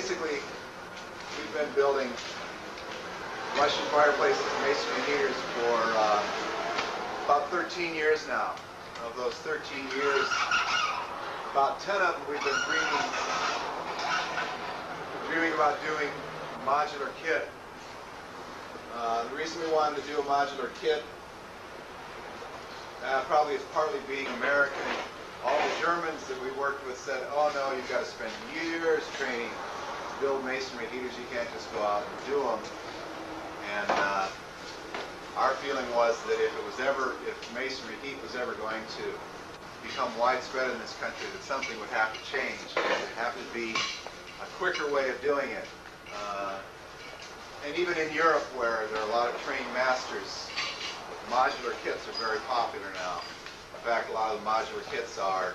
basically, we've been building Russian fireplaces and masonry heaters for about 13 years now. Of those 13 years, about 10 of them we've been dreaming about doing a modular kit. The reason we wanted to do a modular kit probably is partly being American. All the Germans that we worked with said, oh no, you've got to spend years training to build masonry heaters. You can't just go out and do them. And our feeling was that if masonry heat was ever going to become widespread in this country, that something would have to change. It would have to be a quicker way of doing it. And even in Europe, where there are a lot of trained masters, modular kits are very popular now. In fact, a lot of the modular kits are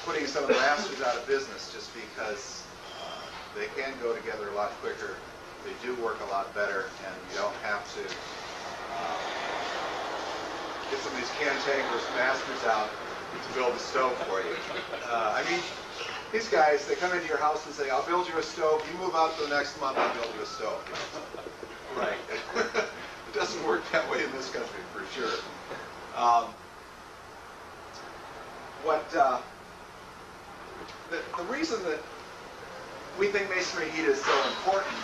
putting some of the masters out of business just because they can go together a lot quicker. They do work a lot better, and you don't have to get some of these cantankerous masters out to build a stove for you. I mean, these guys, they come into your house and say, I'll build you a stove. You move out for the next month, I'll build you a stove. Right. It doesn't work that way in this country, for sure. The reason that we think masonry heat is so important,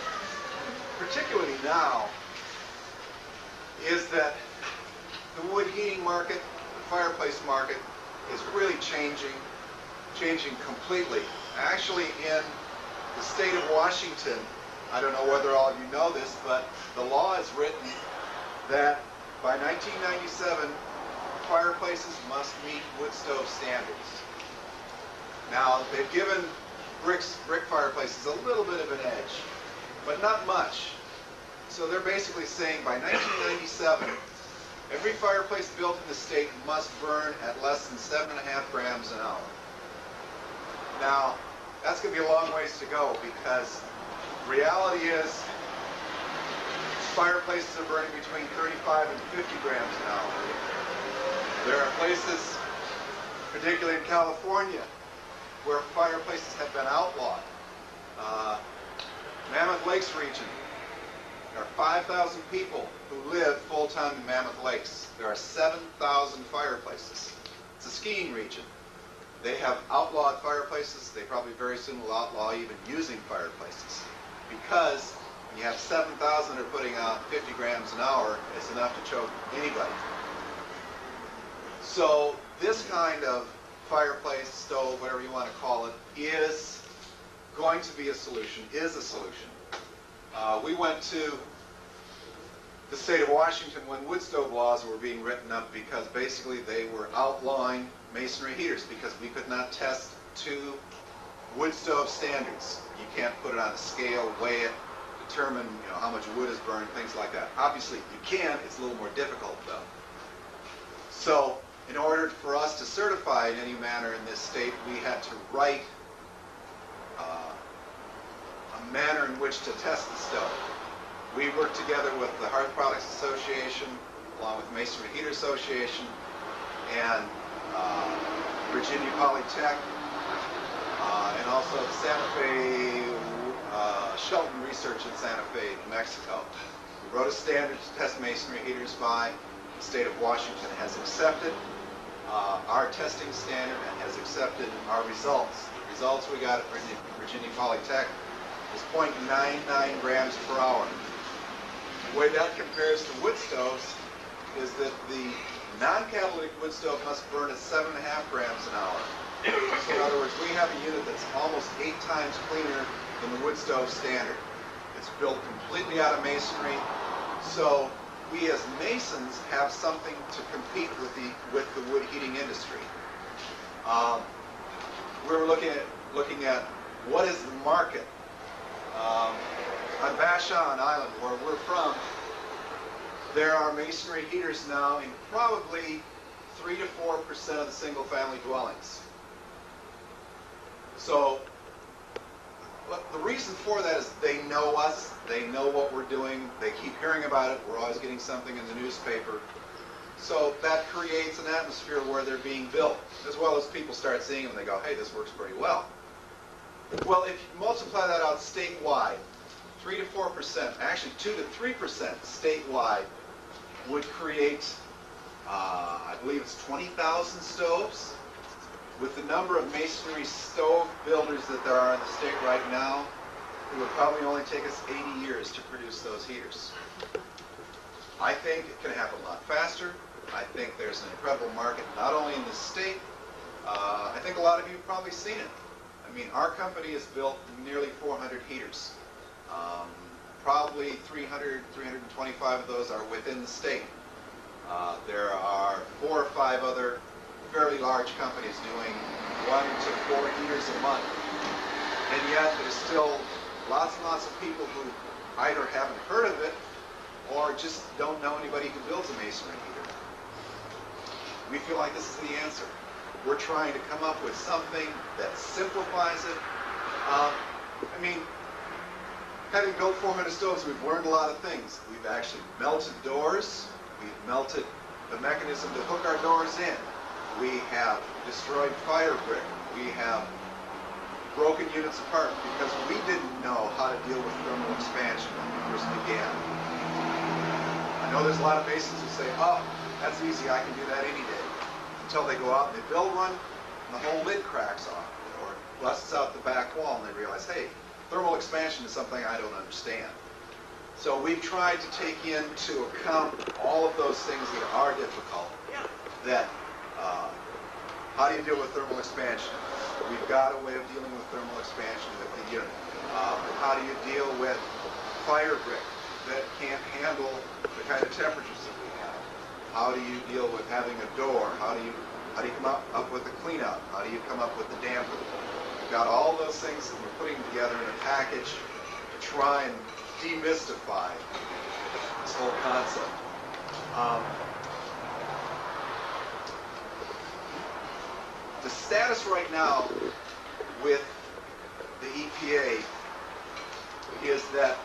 particularly now, is that the wood heating market, the fireplace market, is really changing completely. Actually, in the state of Washington, I don't know whether all of you know this, but the law is written that by 1997, fireplaces must meet wood stove standards. Now, they've given brick fireplaces a little bit of an edge, but not much. So they're basically saying by 1997, every fireplace built in the state must burn at less than 7.5 grams an hour. Now, that's going to be a long ways to go, because reality is fireplaces are burning between 35 and 50 grams an hour. There are places, particularly in California, where fireplaces have been outlawed. Mammoth Lakes region, there are 5,000 people who live full-time in Mammoth Lakes. There are 7,000 fireplaces. It's a skiing region. They have outlawed fireplaces. They probably very soon will outlaw even using fireplaces, because when you have 7,000 that are putting out 50 grams an hour, it's enough to choke anybody. So this kind of fireplace, stove, whatever you want to call it, is going to be a solution, We went to the state of Washington when wood stove laws were being written up, because basically they were outlawing masonry heaters because we could not test to wood stove standards. You can't put it on a scale, weigh it, determine how much wood is burned, things like that. Obviously you can, it's a little more difficult though. So in order for us to certify in any manner in this state, we had to write a manner in which to test the stove. We worked together with the Hearth Products Association, along with Masonry Heater Association, and Virginia Polytech, and also the Santa Fe, Shelton Research in Santa Fe, New Mexico. We wrote a standard to test masonry heaters by. The state of Washington has accepted our testing standard and has accepted our results. The results we got at Virginia Polytech is 0.99 grams per hour. The way that compares to wood stoves is that the non-catalytic wood stove must burn at 7.5 grams an hour. So in other words, we have a unit that's almost 8 times cleaner than the wood stove standard. It's built completely out of masonry, so we as masons have something to compete with the wood heating industry. We're looking at what is the market. On Vashon Island, where we're from, there are masonry heaters now in probably 3 to 4% of the single-family dwellings. So the reason for that is they know us, they know what we're doing, they keep hearing about it, we're always getting something in the newspaper. So that creates an atmosphere where they're being built, as well as people start seeing them and they go, hey, this works pretty well. Well, if you multiply that out statewide, 3 to 4%, actually 2 to 3% statewide would create, I believe it's 20,000 stoves. With the number of masonry stove builders that there are in the state right now, it would probably only take us 80 years to produce those heaters. I think it can happen a lot faster. I think there's an incredible market not only in the state, I think a lot of you have probably seen it. I mean, our company has built nearly 400 heaters. Probably 300, 325 of those are within the state. There are 4 or 5 other fairly large companies doing 1 to 4 heaters a month. And yet there's still lots and lots of people who either haven't heard of it or just don't know anybody who builds a masonry heater. We feel like this is the answer. We're trying to come up with something that simplifies it. I mean, having built 400 stoves, we've learned a lot of things. We've actually melted doors. We've melted the mechanism to hook our doors in. We have destroyed fire brick. We have broken units apart because we didn't know how to deal with thermal expansion when we first began. I know there's a lot of masons who say, oh, that's easy, I can do that any day. Until they go out and they build one, and the whole lid cracks off, or busts out the back wall, and they realize, hey, thermal expansion is something I don't understand. So we've tried to take into account all of those things that are difficult. That how do you deal with thermal expansion? We've got a way of dealing with thermal expansion with the unit. How do you deal with fire brick that can't handle the kind of temperatures that we have? How do you deal with having a door? How do you come up with the cleanout? How do you come up with the damper? We've got all those things that we're putting together in a package to try and demystify this whole concept. The status right now with the EPA is that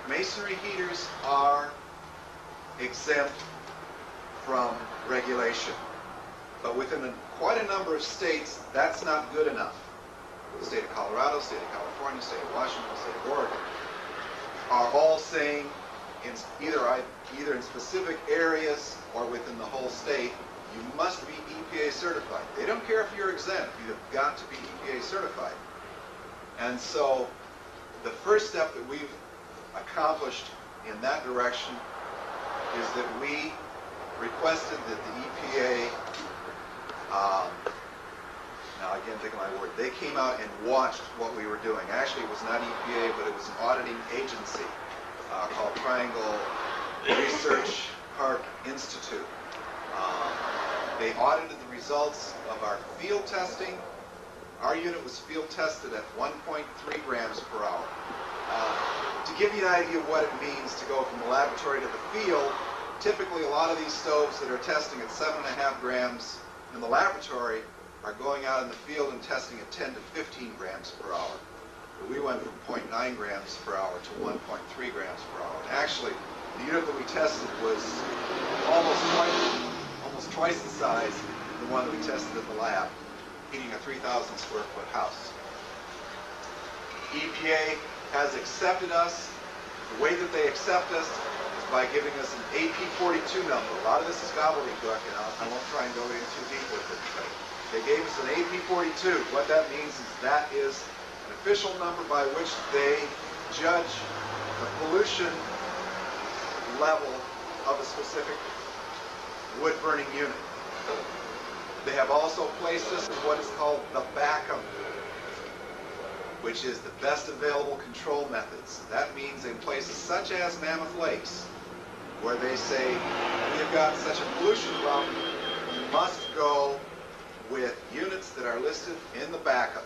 masonry heaters are exempt from regulation. But within quite a number of states, that's not good enough. The state of Colorado, state of California, state of Washington, state of Oregon are all saying either in specific areas or within the whole state, you must be EPA certified. They don't care if you're exempt, you have got to be EPA certified. And so the first step that we've accomplished in that direction is that we requested that the EPA, now I can't think of my word, they came out and watched what we were doing. Actually, it was not EPA, but it was an auditing agency called Triangle Research Park Institute. They audited the results of our field testing. Our unit was field tested at 1.3 grams per hour. To give you an idea of what it means to go from the laboratory to the field, typically a lot of these stoves that are testing at 7.5 grams in the laboratory are going out in the field and testing at 10 to 15 grams per hour. But we went from 0.9 grams per hour to 1.3 grams per hour. And actually, the unit that we tested was almost twice the size of the one that we tested in the lab, heating a 3,000 square foot house. EPA has accepted us. The way that they accept us is by giving us an AP42 number. A lot of this is gobbledygook, and I won't try and go in too deep with it. But they gave us an AP42. What that means is that is an official number by which they judge the pollution level of a specific wood-burning unit. They have also placed us in what is called the backup, which is the best available control methods. That means in places such as Mammoth Lakes, where they say, we have got such a pollution problem, you must go with units that are listed in the backup.